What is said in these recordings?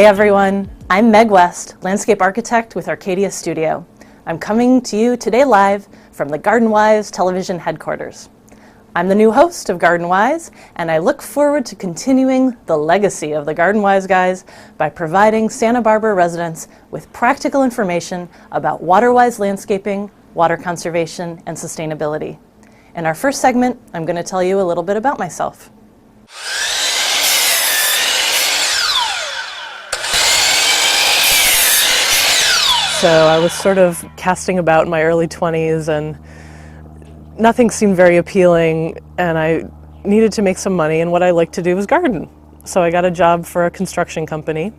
Hey everyone, I'm Meg West, landscape architect with Arcadia Studio. I'm coming to you today live from the GardenWise television headquarters. I'm the new host of GardenWise, and I look forward to continuing the legacy of the GardenWise guys by providing Santa Barbara residents with practical information about water-wise landscaping, water conservation, and sustainability. In our first segment, I'm going to tell you a little bit about myself. So I was sort of casting about in my early 20s and nothing seemed very appealing, and I needed to make some money, and what I liked to do was garden. So I got a job for a construction company.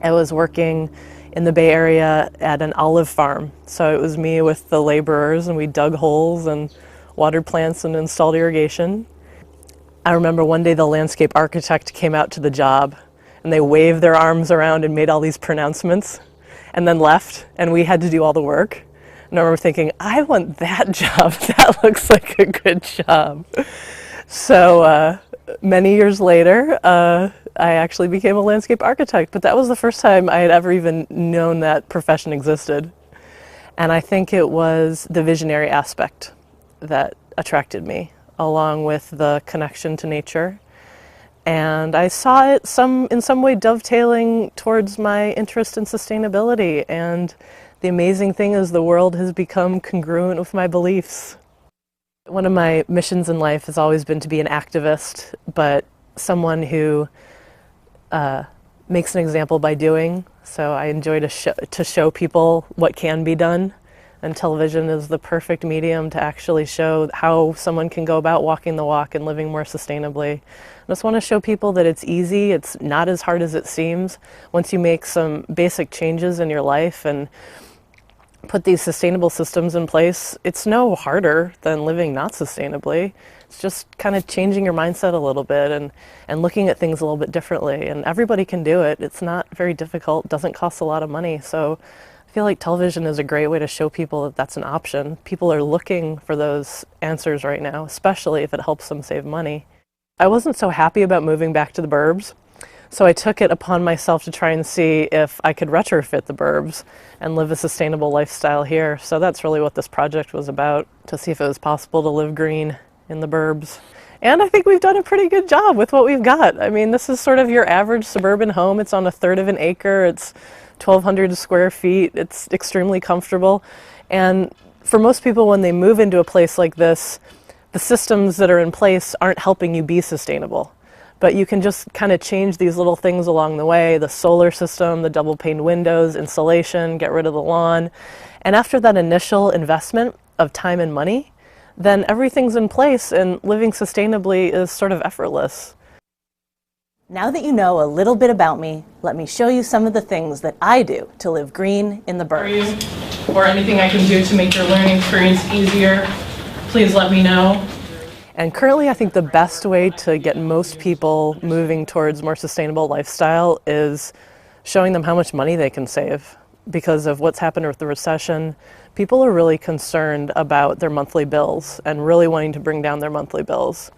I was working in the Bay Area at an olive farm. So it was me with the laborers, and we dug holes and watered plants and installed irrigation. I remember one day the landscape architect came out to the job and they waved their arms around and made all these pronouncements and then left, and we had to do all the work. And I remember thinking, I want that job. That looks like a good job. So many years later, I actually became a landscape architect, but that was the first time I had ever even known that profession existed. And I think it was the visionary aspect that attracted me, along with the connection to nature. And I saw it in some way dovetailing towards my interest in sustainability. And the amazing thing is the world has become congruent with my beliefs. One of my missions in life has always been to be an activist, but someone who makes an example by doing. So I enjoy to show people what can be done. And television is the perfect medium to actually show how someone can go about walking the walk and living more sustainably. I just want to show people that it's easy, it's not as hard as it seems. Once you make some basic changes in your life and put these sustainable systems in place, it's no harder than living not sustainably. It's just kind of changing your mindset a little bit and looking at things a little bit differently. And everybody can do it. It's not very difficult, doesn't cost a lot of money. So I feel like television is a great way to show people that that's an option. People are looking for those answers right now, especially if it helps them save money. I wasn't so happy about moving back to the burbs, so I took it upon myself to try and see if I could retrofit the burbs and live a sustainable lifestyle here. So that's really what this project was about, to see if it was possible to live green in the burbs. And I think we've done a pretty good job with what we've got. I mean, this is sort of your average suburban home. It's on 1/3 of an acre. It's 1,200 square feet. It's extremely comfortable. And for most people, when they move into a place like this, the systems that are in place aren't helping you be sustainable. But you can just kind of change these little things along the way, the solar system, the double pane windows, insulation, get rid of the lawn. And after that initial investment of time and money, then everything's in place and living sustainably is sort of effortless. Now that you know a little bit about me, let me show you some of the things that I do to live green in the burbs. Or anything I can do to make your learning experience easier, please let me know. And currently I think the best way to get most people moving towards more sustainable lifestyle is showing them how much money they can save. Because of what's happened with the recession, people are really concerned about their monthly bills and really wanting to bring down their monthly bills.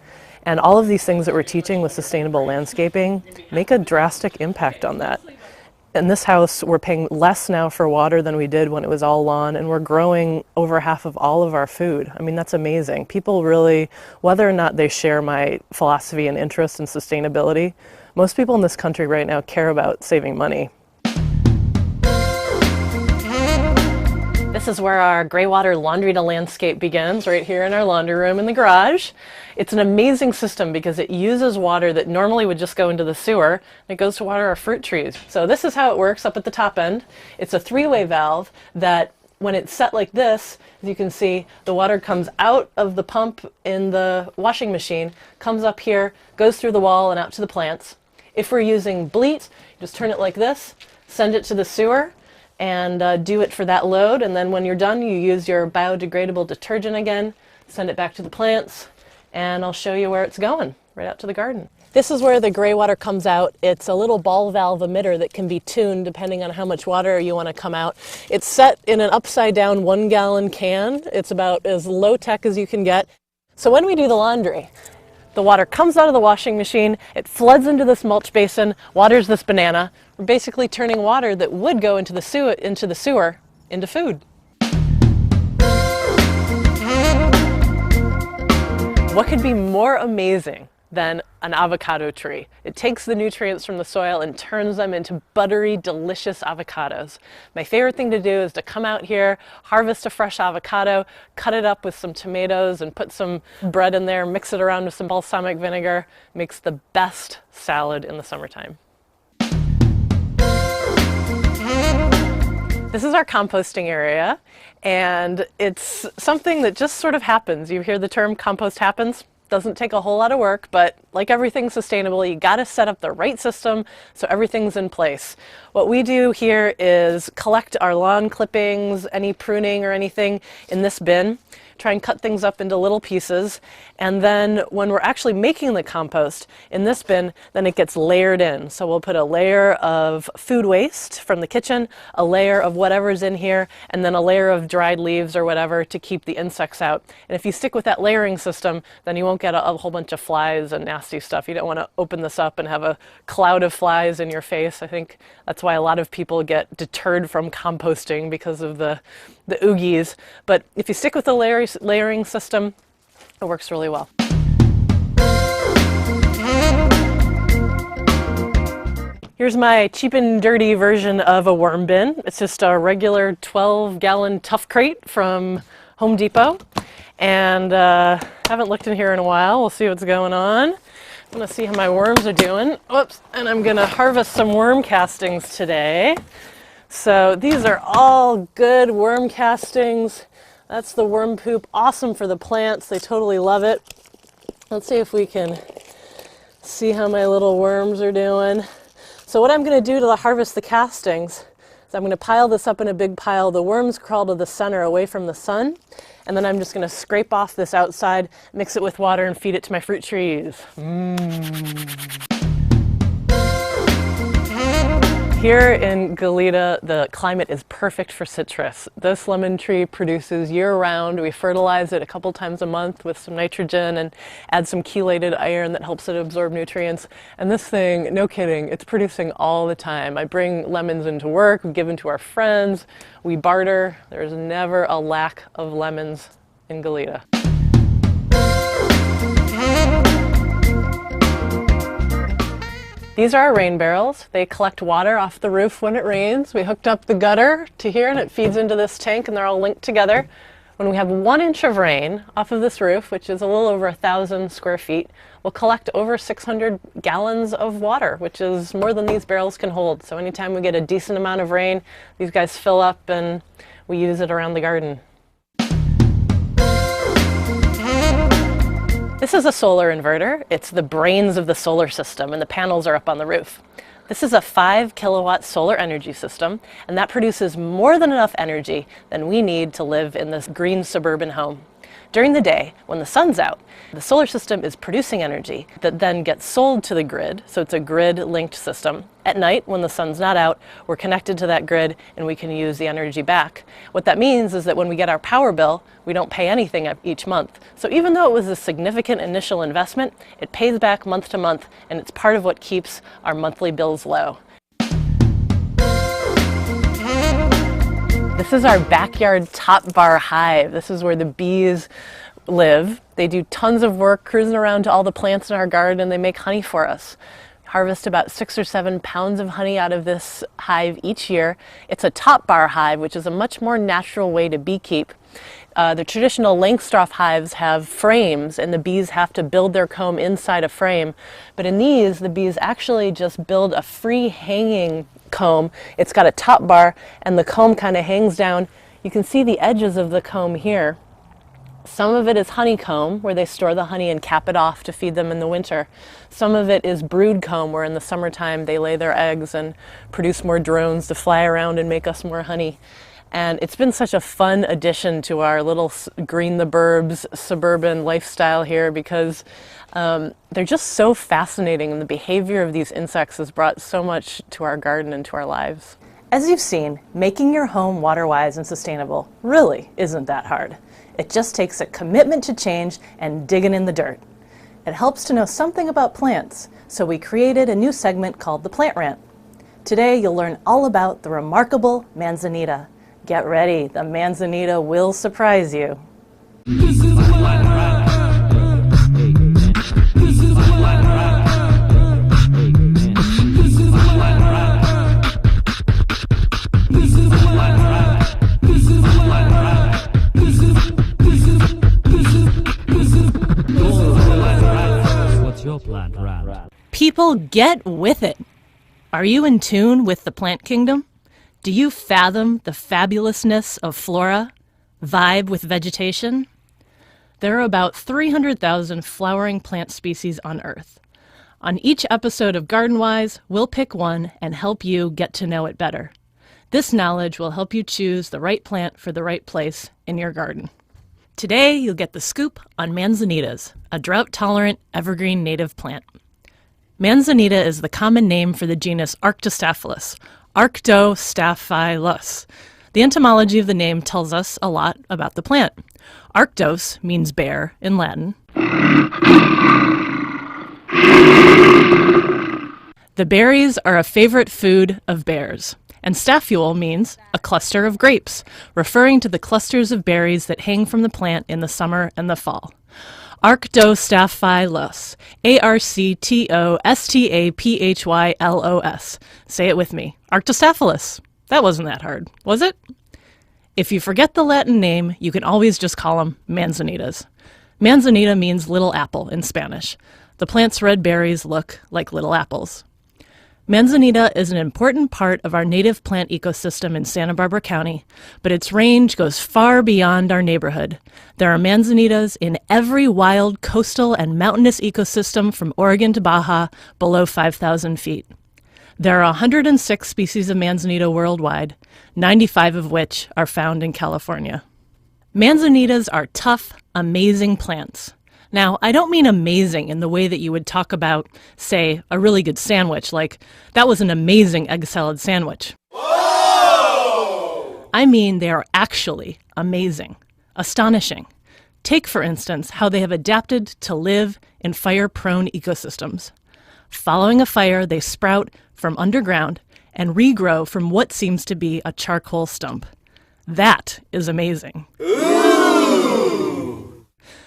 And all of these things that we're teaching with sustainable landscaping make a drastic impact on that. In this house, we're paying less now for water than we did when it was all lawn, and we're growing over half of all of our food. I mean, that's amazing. People really, whether or not they share my philosophy and interest in sustainability, most people in this country right now care about saving money. This is where our gray water laundry to landscape begins, right here in our laundry room in the garage. It's an amazing system because it uses water that normally would just go into the sewer, and it goes to water our fruit trees. So this is how it works up at the top end. It's a 3-way valve that, when it's set like this, as you can see, the water comes out of the pump in the washing machine, comes up here, goes through the wall and out to the plants. If we're using bleach, you just turn it like this, send it to the sewer, and do it for that load, and then when you're done you use your biodegradable detergent again, send it back to the plants, and I'll show you where it's going, right out to the garden. This is where the gray water comes out. It's a little ball valve emitter that can be tuned depending on how much water you want to come out. It's set in an upside down 1-gallon can. It's about as low tech as you can get. So when we do the laundry, the water comes out of the washing machine, it floods into this mulch basin, waters this banana. We're basically turning water that would go into the sewer into food. What could be more amazing than an avocado tree? It takes the nutrients from the soil and turns them into buttery, delicious avocados. My favorite thing to do is to come out here, harvest a fresh avocado, cut it up with some tomatoes and put some bread in there, mix it around with some balsamic vinegar. Makes the best salad in the summertime. This is our composting area, and it's something that just sort of happens. You hear the term compost happens? Doesn't take a whole lot of work, but like everything sustainable, you gotta set up the right system so everything's in place. What we do here is collect our lawn clippings, any pruning or anything in this bin, try and cut things up into little pieces, and then when we're actually making the compost in this bin, then it gets layered in. So we'll put a layer of food waste from the kitchen, a layer of whatever's in here, and then a layer of dried leaves or whatever to keep the insects out. And if you stick with that layering system, then you won't get a whole bunch of flies and nasty stuff. You don't want to open this up and have a cloud of flies in your face. I think that's why a lot of people get deterred from composting, because of the oogies. But if you stick with the layering system, it works really well. Here's my cheap and dirty version of a worm bin. It's just a regular 12-gallon Tough Crate from Home Depot. And haven't looked in here in a while. We'll see what's going on. I'm gonna see how my worms are doing. Whoops, and I'm gonna harvest some worm castings today. So these are all good worm castings. That's the worm poop, awesome for the plants. They totally love it. Let's see if we can see how my little worms are doing. So what I'm gonna do to harvest the castings is I'm gonna pile this up in a big pile. The worms crawl to the center away from the sun. And then I'm just gonna scrape off this outside, mix it with water, and feed it to my fruit trees. Here in Goleta, the climate is perfect for citrus. This lemon tree produces year-round. We fertilize it a couple times a month with some nitrogen and add some chelated iron that helps it absorb nutrients. And this thing, no kidding, it's producing all the time. I bring lemons into work, we give them to our friends, we barter. There's never a lack of lemons in Goleta. These are our rain barrels. They collect water off the roof when it rains. We hooked up the gutter to here and it feeds into this tank, and they're all linked together. When we have 1 inch of rain off of this roof, which is a little over 1,000 square feet, we'll collect over 600 gallons of water, which is more than these barrels can hold. So anytime we get a decent amount of rain, these guys fill up and we use it around the garden. This is a solar inverter. It's the brains of the solar system, and the panels are up on the roof. This is a 5 kilowatt solar energy system, and that produces more than enough energy than we need to live in this green suburban home. During the day, when the sun's out, the solar system is producing energy that then gets sold to the grid, so it's a grid-linked system. At night, when the sun's not out, we're connected to that grid and we can use the energy back. What that means is that when we get our power bill, we don't pay anything each month. So even though it was a significant initial investment, it pays back month to month, and it's part of what keeps our monthly bills low. This is our backyard top bar hive. This is where the bees live. They do tons of work cruising around to all the plants in our garden, and they make honey for us. Harvest about 6 or 7 pounds of honey out of this hive each year. It's a top bar hive, which is a much more natural way to beekeep. The traditional Langstroth hives have frames, and the bees have to build their comb inside a frame. But in these, the bees actually just build a free hanging comb. It's got a top bar, and the comb kind of hangs down. You can see the edges of the comb here. Some of it is honeycomb, where they store the honey and cap it off to feed them in the winter. Some of it is brood comb, where in the summertime they lay their eggs and produce more drones to fly around and make us more honey. And it's been such a fun addition to our little green the burbs suburban lifestyle here, because they're just so fascinating, and the behavior of these insects has brought so much to our garden and to our lives. As you've seen, making your home water-wise and sustainable really isn't that hard. It just takes a commitment to change and digging in the dirt. It helps to know something about plants, so we created a new segment called the Plant Rant. Today you'll learn all about the remarkable manzanita. Get ready, the manzanita will surprise you. What's your Plant Rant? People, get with it! Are you in tune with the plant kingdom? Do you fathom the fabulousness of flora? Vibe with vegetation? There are about 300,000 flowering plant species on Earth. On each episode of GardenWise, we'll pick one and help you get to know it better. This knowledge will help you choose the right plant for the right place in your garden. Today, you'll get the scoop on manzanitas, a drought-tolerant evergreen native plant. Manzanita is the common name for the genus Arctostaphylos, Arctostaphylos. The etymology of the name tells us a lot about the plant. Arctos means bear in Latin. The berries are a favorite food of bears. And staphule means a cluster of grapes, referring to the clusters of berries that hang from the plant in the summer and the fall. Arctostaphylos, Arctostaphylos. Say it with me. Arctostaphylos. That wasn't that hard, was it? If you forget the Latin name, you can always just call them manzanitas. Manzanita means little apple in Spanish. The plant's red berries look like little apples. Manzanita is an important part of our native plant ecosystem in Santa Barbara County, but its range goes far beyond our neighborhood. There are manzanitas in every wild coastal and mountainous ecosystem from Oregon to Baja below 5,000 feet. There are 106 species of manzanita worldwide, 95 of which are found in California. Manzanitas are tough, amazing plants. Now, I don't mean amazing in the way that you would talk about, say, a really good sandwich, like, that was an amazing egg salad sandwich. Whoa! I mean they are actually amazing, astonishing. Take, for instance, how they have adapted to live in fire-prone ecosystems. Following a fire, they sprout from underground and regrow from what seems to be a charcoal stump. That is amazing.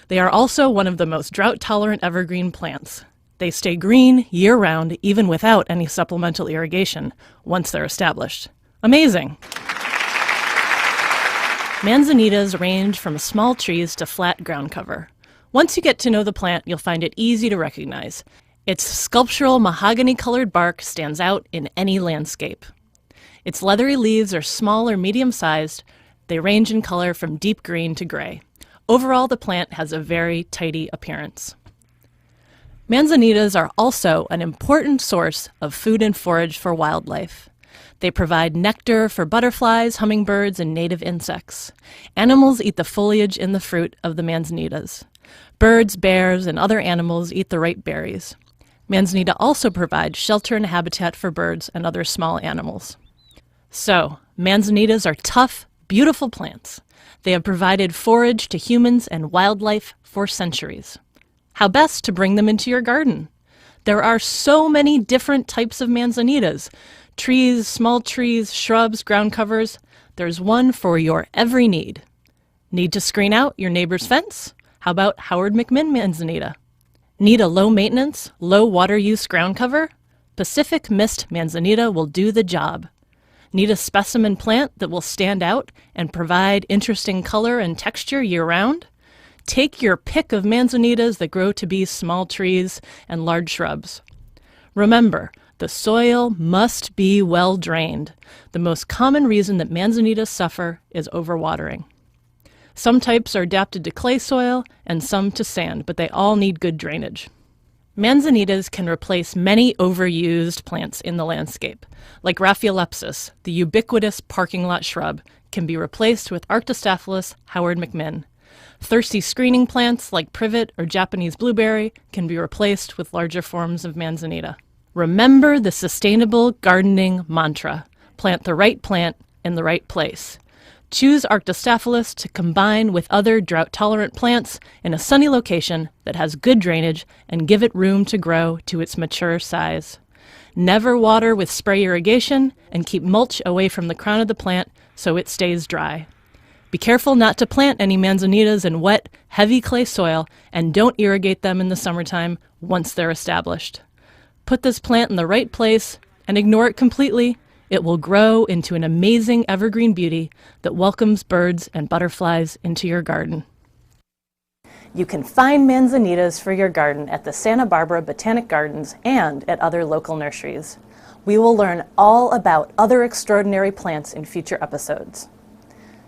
They are also one of the most drought-tolerant evergreen plants. They stay green year-round even without any supplemental irrigation once they're established. Amazing! Manzanitas range from small trees to flat ground cover. Once you get to know the plant, you'll find it easy to recognize. Its sculptural mahogany-colored bark stands out in any landscape. Its leathery leaves are small or medium-sized. They range in color from deep green to gray. Overall, the plant has a very tidy appearance. Manzanitas are also an important source of food and forage for wildlife. They provide nectar for butterflies, hummingbirds, and native insects. Animals eat the foliage in the fruit of the manzanitas. Birds, bears, and other animals eat the ripe berries. Manzanita also provides shelter and habitat for birds and other small animals. So, manzanitas are tough, beautiful plants. They have provided forage to humans and wildlife for centuries. How best to bring them into your garden? There are so many different types of manzanitas. Trees, small trees, shrubs, ground covers. There's one for your every need. Need to screen out your neighbor's fence? How about Howard McMinn manzanita? Need a low-maintenance, low-water-use ground cover? Pacific Mist manzanita will do the job. Need a specimen plant that will stand out and provide interesting color and texture year-round? Take your pick of manzanitas that grow to be small trees and large shrubs. Remember, the soil must be well drained. The most common reason that manzanitas suffer is overwatering. Some types are adapted to clay soil and some to sand, but they all need good drainage. Manzanitas can replace many overused plants in the landscape. Like Raphiolepis, the ubiquitous parking lot shrub, can be replaced with Arctostaphylos Howard McMinn. Thirsty screening plants like privet or Japanese blueberry can be replaced with larger forms of manzanita. Remember the sustainable gardening mantra: plant the right plant in the right place. Choose Arctostaphylos to combine with other drought-tolerant plants in a sunny location that has good drainage and give it room to grow to its mature size. Never water with spray irrigation, and keep mulch away from the crown of the plant so it stays dry. Be careful not to plant any manzanitas in wet, heavy clay soil, and don't irrigate them in the summertime once they're established. Put this plant in the right place and ignore it completely. It will grow into an amazing evergreen beauty that welcomes birds and butterflies into your garden. You can find manzanitas for your garden at the Santa Barbara Botanic Gardens and at other local nurseries. We will learn all about other extraordinary plants in future episodes.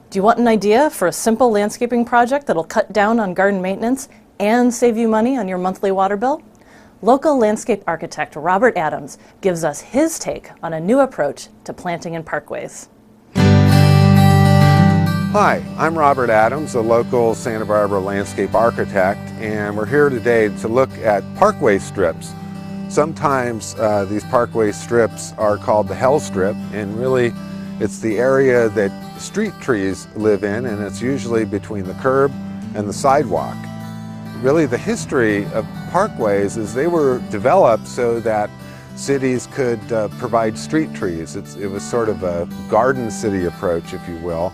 Do you want an idea for a simple landscaping project that'll cut down on garden maintenance and save you money on your monthly water bill? Local landscape architect Robert Adams gives us his take on a new approach to planting in parkways. Hi, I'm Robert Adams, a local Santa Barbara landscape architect, and we're here today to look at parkway strips. Sometimes these parkway strips are called the hell strip, and really it's the area that street trees live in, and it's usually between the curb and the sidewalk. Really the history of parkways is they were developed so that cities could provide street trees. It was sort of a garden city approach, if you will,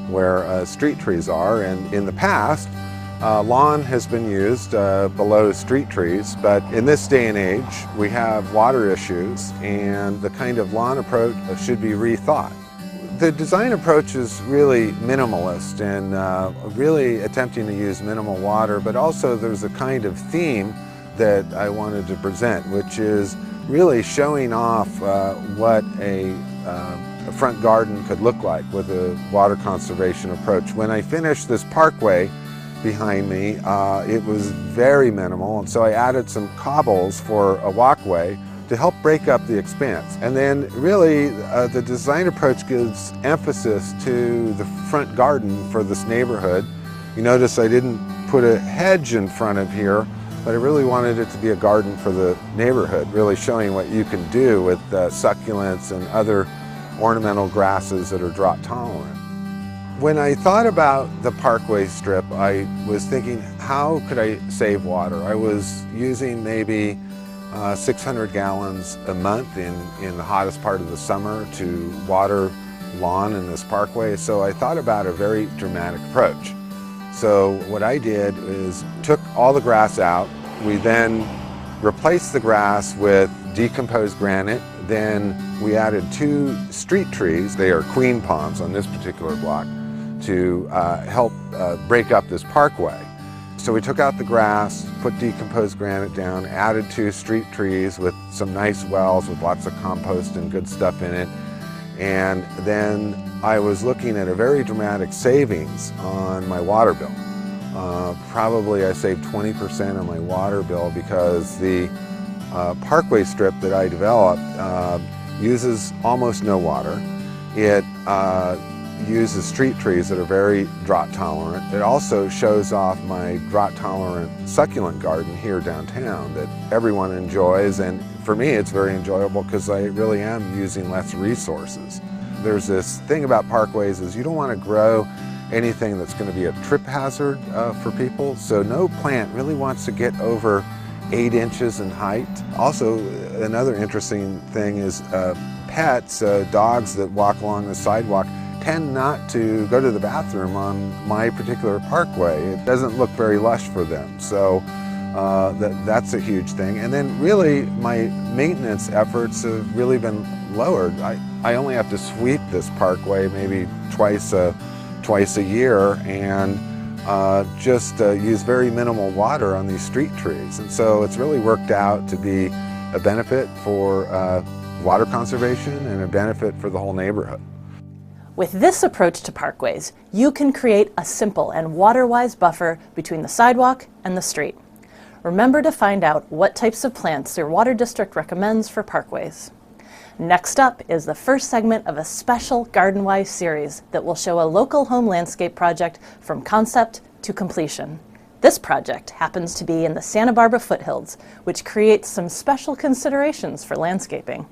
where street trees are, and in the past lawn has been used below street trees, but in this day and age we have water issues and the kind of lawn approach should be rethought. The design approach is really minimalist and really attempting to use minimal water, but also there's a kind of theme that I wanted to present, which is really showing off what a front garden could look like with a water conservation approach. When I finished this parkway behind me, it was very minimal, and so I added some cobbles for a walkway to help break up the expanse. And then really the design approach gives emphasis to the front garden for this neighborhood. You notice I didn't put a hedge in front of here, but I really wanted it to be a garden for the neighborhood, really showing what you can do with succulents and other ornamental grasses that are drought tolerant. When I thought about the parkway strip, I was thinking, how could I save water? I was using maybe 600 gallons a month in the hottest part of the summer to water lawn in this parkway, so I thought about a very dramatic approach. So what I did is took all the grass out. We then replaced the grass with decomposed granite. Then we added 2 street trees, they are queen palms on this particular block, to help break up this parkway. So we took out the grass, put decomposed granite down, added 2 street trees with some nice wells with lots of compost and good stuff in it. And then I was looking at a very dramatic savings on my water bill. Probably I saved 20% on my water bill because the parkway strip that I developed uses almost no water. It uses street trees that are very drought tolerant. It also shows off my drought tolerant succulent garden here downtown that everyone enjoys, and for me it's very enjoyable because I really am using less resources. There's this thing about parkways is you don't want to grow anything that's going to be a trip hazard for people, so no plant really wants to get over 8 inches in height. Also, another interesting thing is pets, dogs that walk along the sidewalk tend not to go to the bathroom on my particular parkway. It doesn't look very lush for them, so that's a huge thing. And then really my maintenance efforts have really been lowered. I only have to sweep this parkway maybe twice a year and just use very minimal water on these street trees. And so it's really worked out to be a benefit for water conservation and a benefit for the whole neighborhood. With this approach to parkways, you can create a simple and water-wise buffer between the sidewalk and the street. Remember to find out what types of plants your water district recommends for parkways. Next up is the first segment of a special Garden-Wise series that will show a local home landscape project from concept to completion. This project happens to be in the Santa Barbara foothills, which creates some special considerations for landscaping.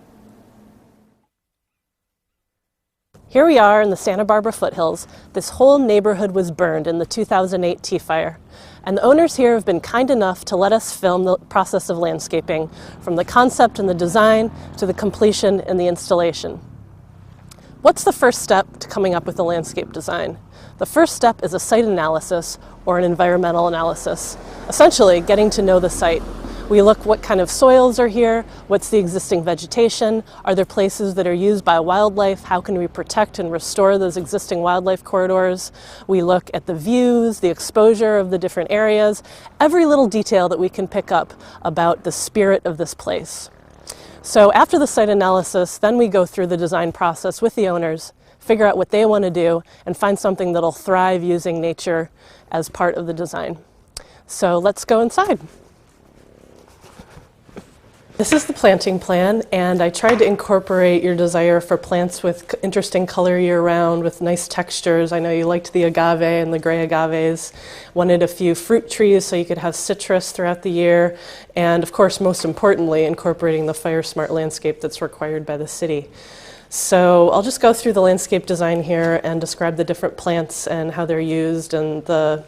Here we are in the Santa Barbara foothills. This whole neighborhood was burned in the 2008 Tea Fire. And the owners here have been kind enough to let us film the process of landscaping, from the concept and the design to the completion and the installation. What's the first step to coming up with a landscape design? The first step is a site analysis or an environmental analysis, essentially getting to know the site. We look what kind of soils are here, what's the existing vegetation, are there places that are used by wildlife, how can we protect and restore those existing wildlife corridors. We look at the views, the exposure of the different areas, every little detail that we can pick up about the spirit of this place. So after the site analysis, then we go through the design process with the owners, figure out what they want to do, and find something that'll thrive using nature as part of the design. So let's go inside. This is the planting plan, and I tried to incorporate your desire for plants with interesting color year-round, with nice textures. I know you liked the agave and the gray agaves. Wanted a few fruit trees so you could have citrus throughout the year, and of course, most importantly, incorporating the fire-smart landscape that's required by the city. So I'll just go through the landscape design here and describe the different plants and how they're used and the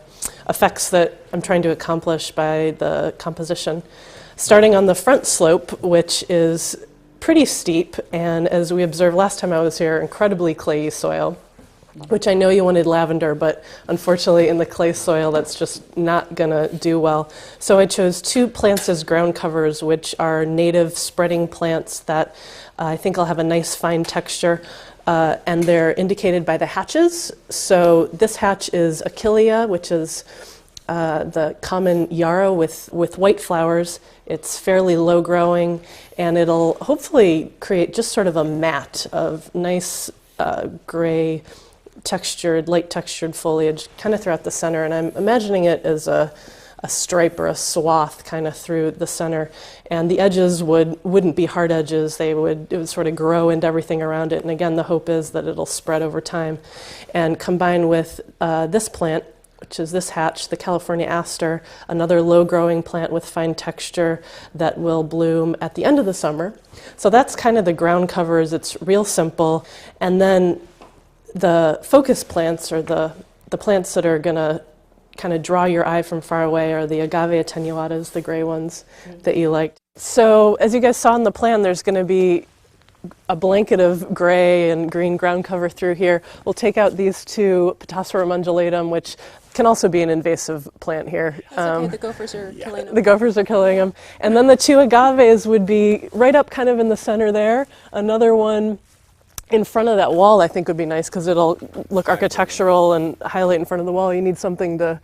effects that I'm trying to accomplish by the composition. Starting on the front slope, which is pretty steep, and as we observed last time I was here, incredibly clayey soil, which I know you wanted lavender, but unfortunately in the clay soil that's just not gonna do well. So I chose two plants as ground covers, which are native spreading plants that I think will have a nice fine texture, and they're indicated by the hatches. So this hatch is Achillea, which is the common yarrow with white flowers. It's fairly low growing, and it'll hopefully create just sort of a mat of nice gray textured, light textured foliage kind of throughout the center, and I'm imagining it as a stripe or a swath kind of through the center, and the edges wouldn't be hard edges. It would sort of grow into everything around it, and again the hope is that it'll spread over time. And combined with this plant, which is this hatch, the California aster, another low-growing plant with fine texture that will bloom at the end of the summer. So that's kind of the ground covers. It's real simple. And then the focus plants, or the plants that are going to kind of draw your eye from far away, are the agave attenuatas, the gray ones that you liked. So as you guys saw in the plan, there's going to be a blanket of gray and green ground cover through here. We'll take out these two, Potacerum undulatum, which can also be an invasive plant here. That's okay, the gophers are killing them. The gophers are killing them. And then the two agaves would be right up kind of in the center there. Another one in front of that wall I think would be nice because it'll look architectural and highlight in front of the wall. You need something to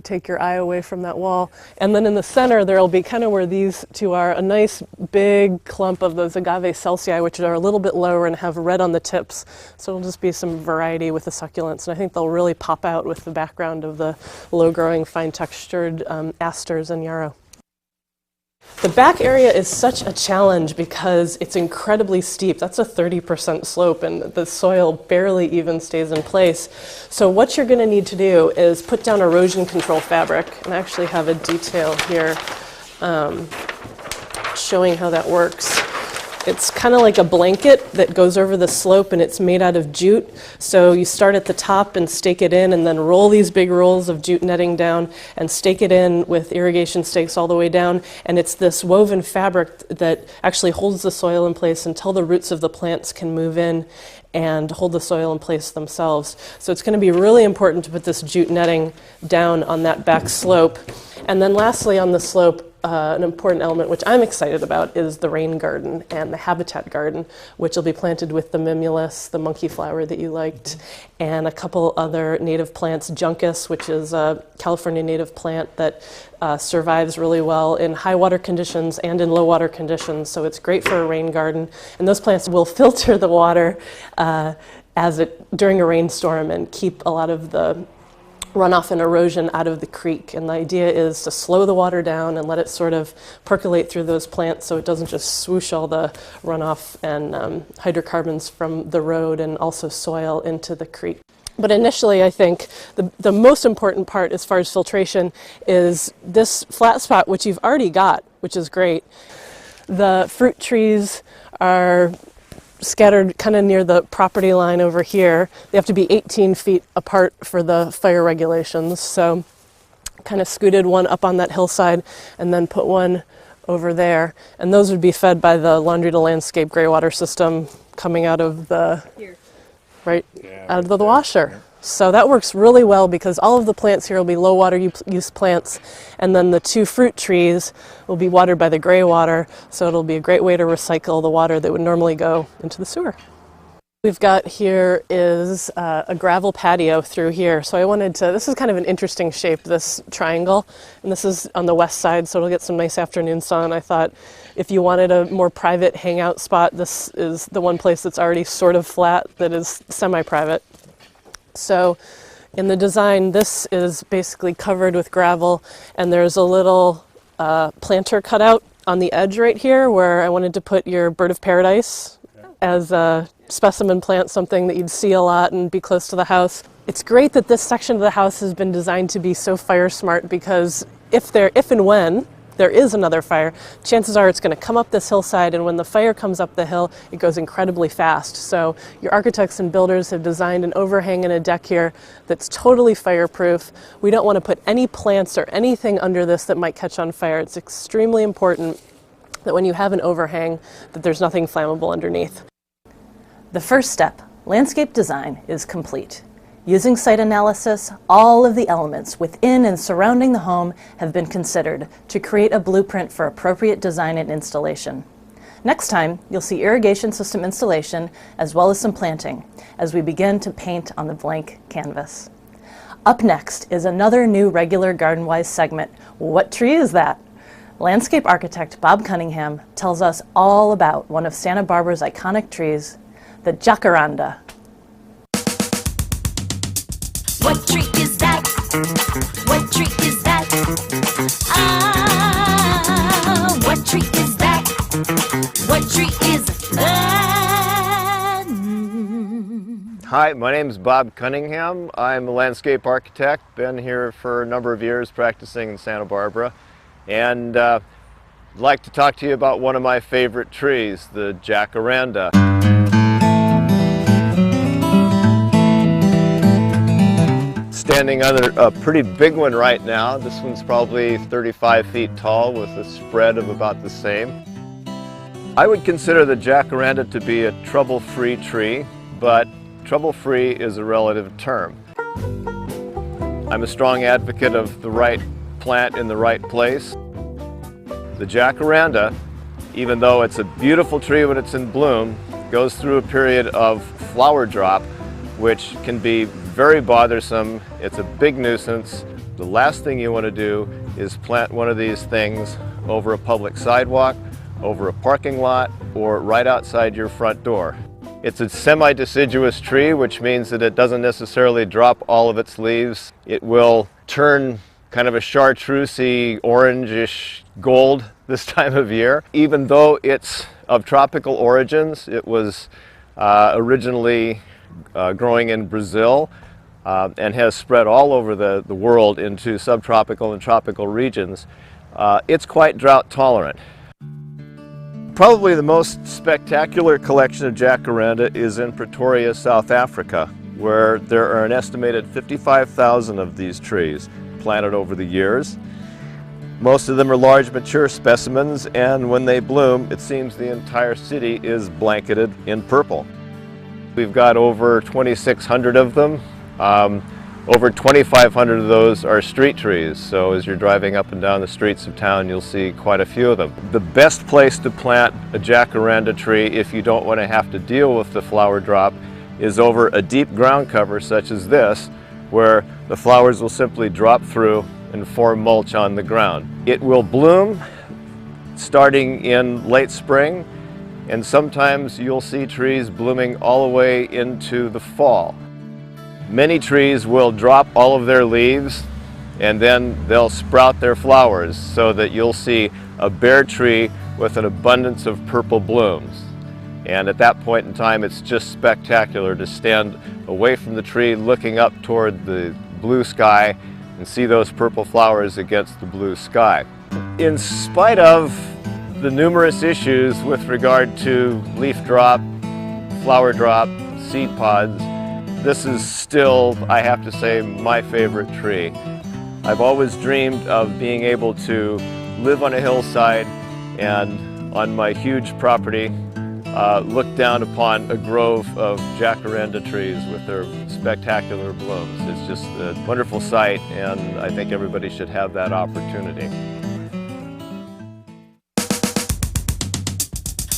take your eye away from that wall. And then in the center there'll be kind of where these two are, a nice big clump of those agave celsi, which are a little bit lower and have red on the tips. So it'll just be some variety with the succulents, and I think they'll really pop out with the background of the low-growing, fine-textured asters and yarrow. The back area is such a challenge because it's incredibly steep. That's a 30% slope, and the soil barely even stays in place. So what you're going to need to do is put down erosion control fabric, and I actually have a detail here showing how that works. It's kind of like a blanket that goes over the slope, and it's made out of jute. So you start at the top and stake it in, and then roll these big rolls of jute netting down and stake it in with irrigation stakes all the way down. And it's this woven fabric that actually holds the soil in place until the roots of the plants can move in and hold the soil in place themselves. So it's going to be really important to put this jute netting down on that back slope. And then lastly on the slope, an important element which I'm excited about is the rain garden and the habitat garden, which will be planted with the mimulus, the monkey flower that you liked, and a couple other native plants, juncus, which is a California native plant that survives really well in high water conditions and in low water conditions, so it's great for a rain garden. And those plants will filter the water during a rainstorm and keep a lot of the runoff and erosion out of the creek. And the idea is to slow the water down and let it sort of percolate through those plants so it doesn't just swoosh all the runoff and hydrocarbons from the road and also soil into the creek. But initially, I think the most important part as far as filtration is this flat spot, which you've already got, which is great. The fruit trees are scattered kind of near the property line over here. They have to be 18 feet apart for the fire regulations. So kind of scooted one up on that hillside and then put one over there. And those would be fed by the laundry to landscape gray water system coming out of the, out of the washer. So that works really well because all of the plants here will be low water use plants, and then the 2 fruit trees will be watered by the gray water, so it'll be a great way to recycle the water that would normally go into the sewer. We've got here is a gravel patio through here, so I wanted to, this is kind of an interesting shape, this triangle, and this is on the west side, so it'll get some nice afternoon sun. I thought if you wanted a more private hangout spot, this is the one place that's already sort of flat that is semi-private. So in the design, this is basically covered with gravel, and there's a little planter cutout on the edge right here where I wanted to put your bird of paradise as a specimen plant, something that you'd see a lot and be close to the house. It's great that this section of the house has been designed to be so fire smart, because if and when there is another fire, chances are it's going to come up this hillside, and when the fire comes up the hill, it goes incredibly fast. So your architects and builders have designed an overhang and a deck here that's totally fireproof. We don't want to put any plants or anything under this that might catch on fire. It's extremely important that when you have an overhang, that there's nothing flammable underneath. The first step, landscape design, is complete. Using site analysis, all of the elements within and surrounding the home have been considered to create a blueprint for appropriate design and installation. Next time, you'll see irrigation system installation as well as some planting as we begin to paint on the blank canvas. Up next is another new regular GardenWise segment, What Tree Is That? Landscape architect Bob Cunningham tells us all about one of Santa Barbara's iconic trees, the jacaranda. What tree is that? What tree is that? Ah, what tree is that? What tree is that? Hi, my name is Bob Cunningham. I'm a landscape architect, been here for a number of years practicing in Santa Barbara, and I'd like to talk to you about one of my favorite trees, the jacaranda. Standing under a pretty big one right now. This one's probably 35 feet tall with a spread of about the same. I would consider the jacaranda to be a trouble-free tree, but trouble-free is a relative term. I'm a strong advocate of the right plant in the right place. The jacaranda, even though it's a beautiful tree when it's in bloom, goes through a period of flower drop, which can be very bothersome. It's a big nuisance. The last thing you want to do is plant one of these things over a public sidewalk, over a parking lot, or right outside your front door. It's a semi-deciduous tree, which means that it doesn't necessarily drop all of its leaves. It will turn kind of a chartreusey, orangish gold this time of year. Even though it's of tropical origins, it was originally growing in Brazil and has spread all over the world into subtropical and tropical regions. It's quite drought tolerant. Probably the most spectacular collection of jacaranda is in Pretoria, South Africa, where there are an estimated 55,000 of these trees planted over the years. Most of them are large mature specimens, and when they bloom, it seems the entire city is blanketed in purple. We've got over 2,600 of them. Over 2,500 of those are street trees, so as you're driving up and down the streets of town, you'll see quite a few of them. The best place to plant a jacaranda tree, if you don't want to have to deal with the flower drop, is over a deep ground cover such as this, where the flowers will simply drop through and form mulch on the ground. It will bloom starting in late spring, and sometimes you'll see trees blooming all the way into the fall. Many trees will drop all of their leaves, and then they'll sprout their flowers, so that you'll see a bare tree with an abundance of purple blooms. And at that point in time, it's just spectacular to stand away from the tree looking up toward the blue sky and see those purple flowers against the blue sky. In spite of the numerous issues with regard to leaf drop, flower drop, seed pods, this is still, I have to say, my favorite tree. I've always dreamed of being able to live on a hillside and on my huge property look down upon a grove of jacaranda trees with their spectacular blooms. It's just a wonderful sight, and I think everybody should have that opportunity.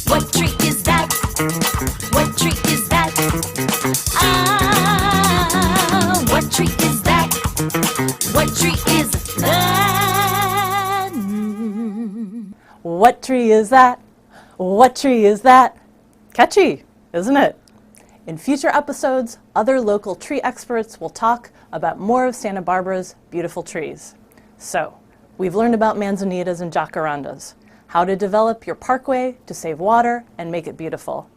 What tree is that? What tree is that? Ah, what tree is that? What tree is that? What tree is that? What tree is that? Catchy, isn't it? In future episodes, other local tree experts will talk about more of Santa Barbara's beautiful trees. So, we've learned about manzanitas and jacarandas, how to develop your parkway to save water and make it beautiful.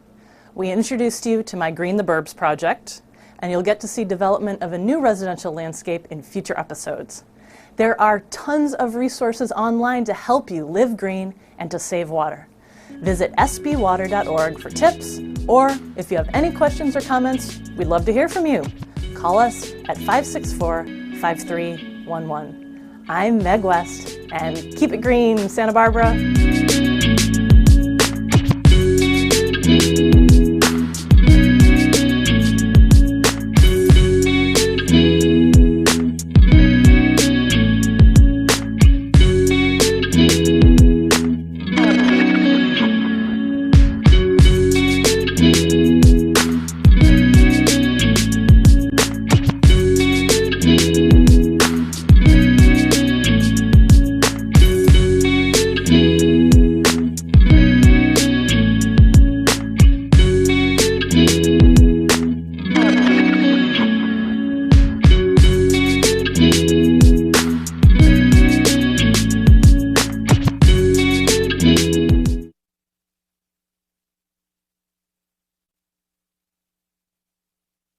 We introduced you to my Green the Burbs project, and you'll get to see development of a new residential landscape in future episodes. There are tons of resources online to help you live green and to save water. Visit sbwater.org for tips, or if you have any questions or comments, we'd love to hear from you. Call us at 564-5311. I'm Meg West, and keep it green, Santa Barbara.